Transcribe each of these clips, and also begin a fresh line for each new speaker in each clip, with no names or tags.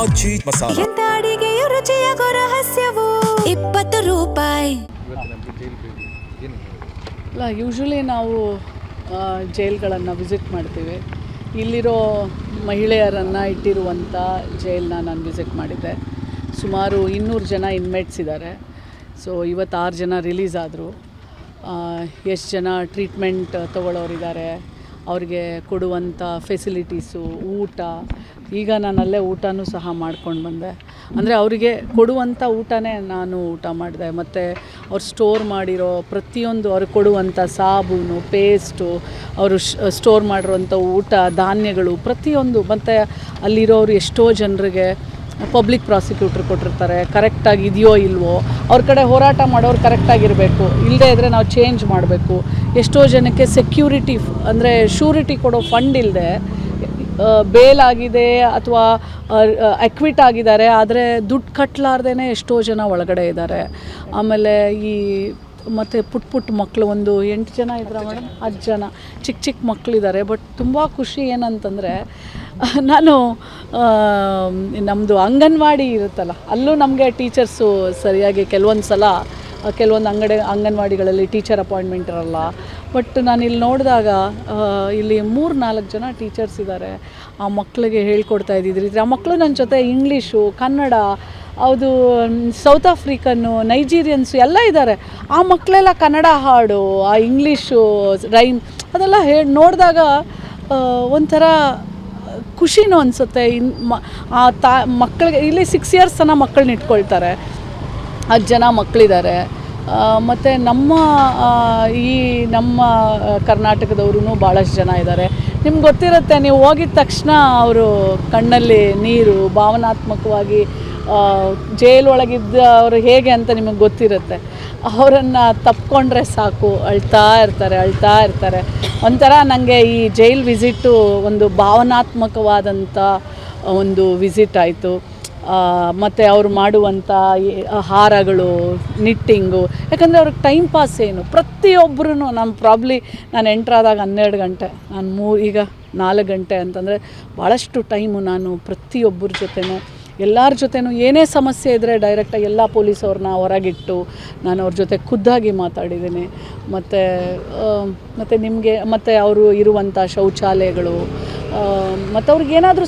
ಆಜಿ ಮಸಾಲ.
ಎಂತ ಅಡಿಗೆಯ ರುಚಿಯಾಗೋ ರಹಸ್ಯವು 20 ರೂಪಾಯಿ.
ಇಲ್ಲ, ಯೂಶ್ವಲಿ ನಾವು ಜೈಲ್ಗಳನ್ನು ವಿಸಿಟ್ ಮಾಡ್ತೀವಿ. ಇಲ್ಲಿರೋ ಮಹಿಳೆಯರನ್ನು ಇಟ್ಟಿರುವಂಥ ಜೈಲನ್ನ ನಾನು ವಿಸಿಟ್ ಮಾಡಿದ್ದೆ. ಸುಮಾರು 200 ಜನ ಇನ್ಮೇಟ್ಸ್ ಇದ್ದಾರೆ. ಸೊ ಇವತ್ತು 6 ಜನ ರಿಲೀಸ್ ಆದರು. ಎಷ್ಟು ಜನ ಟ್ರೀಟ್ಮೆಂಟ್ ತೊಗೊಳ್ಳೋರಿದ್ದಾರೆ, ಅವ್ರಿಗೆ ಕೊಡುವಂಥ ಫೆಸಿಲಿಟೀಸು, ಊಟ. ಈಗ ನಾನು ಅಲ್ಲೇ ಊಟನೂ ಸಹ ಮಾಡ್ಕೊಂಡು ಬಂದೆ. ಅಂದರೆ ಅವರಿಗೆ ಕೊಡುವಂಥ ಊಟನೇ ನಾನು ಊಟ ಮಾಡಿದೆ. ಮತ್ತು ಅವ್ರು ಸ್ಟೋರ್ ಮಾಡಿರೋ ಪ್ರತಿಯೊಂದು ಅವ್ರಿಗೆ ಕೊಡುವಂಥ ಸಾಬೂನು, ಪೇಸ್ಟು, ಅವರು ಸ್ಟೋರ್ ಮಾಡಿರೋಂಥ ಊಟ, ಧಾನ್ಯಗಳು ಪ್ರತಿಯೊಂದು. ಮತ್ತು ಅಲ್ಲಿರೋರು ಎಷ್ಟೋ ಜನರಿಗೆ ಪಬ್ಲಿಕ್ ಪ್ರಾಸಿಕ್ಯೂಟ್ರ್ ಕೊಟ್ಟಿರ್ತಾರೆ. ಕರೆಕ್ಟಾಗಿ ಇದೆಯೋ ಇಲ್ವೋ, ಅವ್ರ ಕಡೆ ಹೋರಾಟ ಮಾಡೋರು ಕರೆಕ್ಟಾಗಿರಬೇಕು, ಇಲ್ಲದೇ ಇದ್ದರೆ ನಾವು ಚೇಂಜ್ ಮಾಡಬೇಕು. ಎಷ್ಟೋ ಜನಕ್ಕೆ ಸೆಕ್ಯೂರಿಟಿ ಅಂದರೆ ಶ್ಯೂರಿಟಿ ಕೊಡೋ ಫಂಡ್ ಇಲ್ಲದೆ ಬೇಲ್ ಆಗಿದೆ ಅಥವಾ ಅಕ್ವಿಟ್ ಆಗಿದ್ದಾರೆ, ಆದರೆ ದುಡ್ಡು ಕಟ್ಟಲಾರ್ದೇ ಎಷ್ಟೋ ಜನ ಒಳಗಡೆ ಇದ್ದಾರೆ. ಆಮೇಲೆ ಈ ಮತ್ತು ಪುಟ್ಟ ಮಕ್ಕಳು ಒಂದು 8 ಜನ ಇದ್ದಾರೆ ಮೇಡಮ್, 10 ಜನ ಚಿಕ್ಕ ಮಕ್ಕಳಿದ್ದಾರೆ. ಬಟ್ ತುಂಬ ಖುಷಿ ಏನಂತಂದರೆ, ನಾನು ನಮ್ಮದು ಅಂಗನವಾಡಿ ಇರುತ್ತಲ್ಲ, ಅಲ್ಲೂ ನಮಗೆ ಟೀಚರ್ಸು ಸರಿಯಾಗಿ ಕೆಲವೊಂದು ಅಂಗನವಾಡಿಗಳಲ್ಲಿ ಟೀಚರ್ ಅಪಾಯಿಂಟ್ಮೆಂಟ್ ಇರಲ್ಲ. ಬಟ್ ನಾನು ಇಲ್ಲಿ ನೋಡಿದಾಗ ಇಲ್ಲಿ 3-4 ಜನ ಟೀಚರ್ಸ್ ಇದ್ದಾರೆ. ಆ ಮಕ್ಕಳಿಗೆ ಹೇಳ್ಕೊಡ್ತಾ ಇದ್ದಿದ್ರಿ. ಆ ಮಕ್ಕಳು ನನ್ನ ಜೊತೆ ಇಂಗ್ಲೀಷು, ಕನ್ನಡ, ಅದು ಸೌತ್ ಆಫ್ರಿಕನ್ನು, ನೈಜೀರಿಯನ್ಸು ಎಲ್ಲ ಇದ್ದಾರೆ. ಆ ಮಕ್ಕಳೆಲ್ಲ ಕನ್ನಡ ಹಾಡು, ಆ ಇಂಗ್ಲೀಷು ರೈಮ್ ಅದೆಲ್ಲ ನೋಡಿದಾಗ ಒಂಥರ ಖುಷಿನೂ ಅನಿಸುತ್ತೆ. ಮಕ್ಕಳಿಗೆ ಇಲ್ಲಿ 6 ಇಯರ್ಸ್ ತನಕ ಮಕ್ಕಳನ್ನ ಇಟ್ಕೊಳ್ತಾರೆ. 10 ಜನ ಮಕ್ಕಳಿದ್ದಾರೆ. ಮತ್ತು ನಮ್ಮ ಕರ್ನಾಟಕದವ್ರೂ ಭಾಳಷ್ಟು ಜನ ಇದ್ದಾರೆ. ನಿಮ್ಗೆ ಗೊತ್ತಿರುತ್ತೆ, ನೀವು ಹೋಗಿದ ತಕ್ಷಣ ಅವರು ಕಣ್ಣಲ್ಲಿ ನೀರು, ಭಾವನಾತ್ಮಕವಾಗಿ ಜೈಲೊಳಗಿದ್ದ ಅವರು ಹೇಗೆ ಅಂತ ನಿಮಗೆ ಗೊತ್ತಿರುತ್ತೆ. ಅವರನ್ನು ತಪ್ಪಿಕೊಂಡ್ರೆ ಸಾಕು, ಅಳ್ತಾ ಇರ್ತಾರೆ. ಒಂಥರ ನನಗೆ ಈ ಜೈಲ್ ವಿಸಿಟ್ಟು ಒಂದು ಭಾವನಾತ್ಮಕವಾದಂಥ ಒಂದು ವಿಸಿಟ್ ಆಯಿತು. ಮತ್ತು ಅವ್ರು ಮಾಡುವಂಥ ಹಾರಗಳು, ನಿಟ್ಟಿಂಗು, ಯಾಕಂದರೆ ಅವ್ರಿಗೆ ಟೈಮ್ ಪಾಸ್ ಏನು, ಪ್ರತಿಯೊಬ್ಬರೂ ನಾನು ಎಂಟ್ರಾದಾಗ 12 ಗಂಟೆ, ಈಗ 4 ಗಂಟೆ ಅಂತಂದರೆ ಭಾಳಷ್ಟು ಟೈಮು ನಾನು ಪ್ರತಿಯೊಬ್ಬರ ಜೊತೆನೂ ಎಲ್ಲರ ಜೊತೆನೂ ಏನೇ ಸಮಸ್ಯೆ ಇದ್ದರೆ ಡೈರೆಕ್ಟಾಗಿ ಎಲ್ಲ ಪೊಲೀಸವ್ರನ್ನ ಹೊರಗಿಟ್ಟು ನಾನು ಅವ್ರ ಜೊತೆ ಖುದ್ದಾಗಿ ಮಾತಾಡಿದ್ದೀನಿ. ಮತ್ತು ನಿಮಗೆ ಮತ್ತು ಅವರು ಇರುವಂಥ ಶೌಚಾಲಯಗಳು, ಮತ್ತು ಅವ್ರಿಗೇನಾದರೂ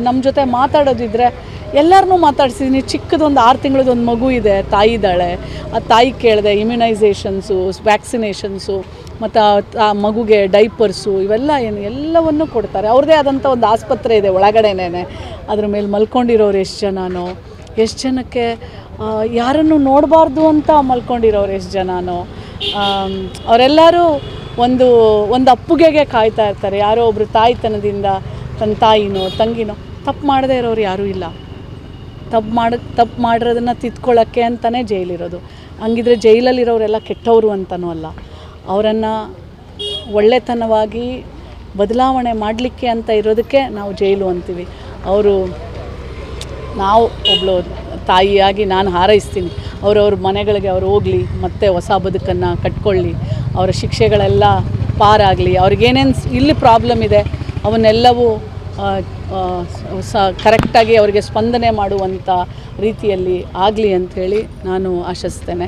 ನಮ್ಮ ಜೊತೆ ಮಾತಾಡೋದಿದ್ದರೆ ಎಲ್ಲರನ್ನೂ ಮಾತಾಡ್ಸಿದ್ದೀನಿ. ಚಿಕ್ಕದೊಂದು 6 ತಿಂಗಳದೊಂದು ಮಗು ಇದೆ, ತಾಯಿ ಇದ್ದಾಳೆ. ಆ ತಾಯಿ ಕೇಳಿದೆ, ಇಮ್ಯುನೈಸೇಷನ್ಸು, ವ್ಯಾಕ್ಸಿನೇಷನ್ಸು, ಮತ್ತು ಆ ಮಗುಗೆ ಡೈಪರ್ಸು, ಎಲ್ಲವನ್ನೂ ಕೊಡ್ತಾರೆ. ಅವ್ರದ್ದೇ ಆದಂಥ ಒಂದು ಆಸ್ಪತ್ರೆ ಇದೆ ಒಳಗಡೆನೇ. ಅದ್ರ ಮೇಲೆ ಮಲ್ಕೊಂಡಿರೋರು ಎಷ್ಟು ಜನಕ್ಕೆ ಯಾರನ್ನು ನೋಡಬಾರ್ದು ಅಂತ ಮಲ್ಕೊಂಡಿರೋರು ಎಷ್ಟು ಜನನೋ, ಅವರೆಲ್ಲರೂ ಒಂದು ಅಪ್ಪುಗೆಗೆ ಕಾಯ್ತಾ ಇರ್ತಾರೆ. ಯಾರೋ ಒಬ್ಬರು ತಾಯ್ತನದಿಂದ ತನ್ನ ತಾಯಿನೋ ತಂಗಿನೋ ತಪ್ಪು ಮಾಡದೇ ಇರೋರು ಯಾರೂ ಇಲ್ಲ. ತಪ್ಪು ಮಾಡಿರೋದನ್ನು ತಿದ್ಕೊಳ್ಳೋಕ್ಕೆ ಅಂತಲೇ ಜೈಲಿರೋದು. ಹಂಗಿದ್ರೆ ಜೈಲಲ್ಲಿರೋರೆಲ್ಲ ಕೆಟ್ಟವರು ಅಂತನೂ ಅಲ್ಲ. ಅವರನ್ನು ಒಳ್ಳೆತನವಾಗಿ ಬದಲಾವಣೆ ಮಾಡಲಿಕ್ಕೆ ಅಂತ ಇರೋದಕ್ಕೆ ನಾವು ಜೈಲು ಅಂತೀವಿ. ನಾವು ಒಬ್ಬಳು ತಾಯಿಯಾಗಿ ನಾನು ಹಾರೈಸ್ತೀನಿ, ಅವ್ರವ್ರ ಮನೆಗಳಿಗೆ ಅವ್ರು ಹೋಗಲಿ, ಮತ್ತೆ ಹೊಸ ಬದುಕನ್ನು ಕಟ್ಕೊಳ್ಳಿ, ಅವರ ಶಿಕ್ಷೆಗಳೆಲ್ಲ ಪಾರಾಗಲಿ, ಅವ್ರಿಗೇನೇನು ಇಲ್ಲಿ ಪ್ರಾಬ್ಲಮ್ ಇದೆ ಅವನ್ನೆಲ್ಲವೂ ಕರೆಕ್ಟಾಗಿ ಅವರಿಗೆ ಸ್ಪಂದನೆ ಮಾಡುವಂಥ ರೀತಿಯಲ್ಲಿ ಆಗಲಿ ಅಂಥೇಳಿ ನಾನು ಆಶಿಸ್ತೇನೆ.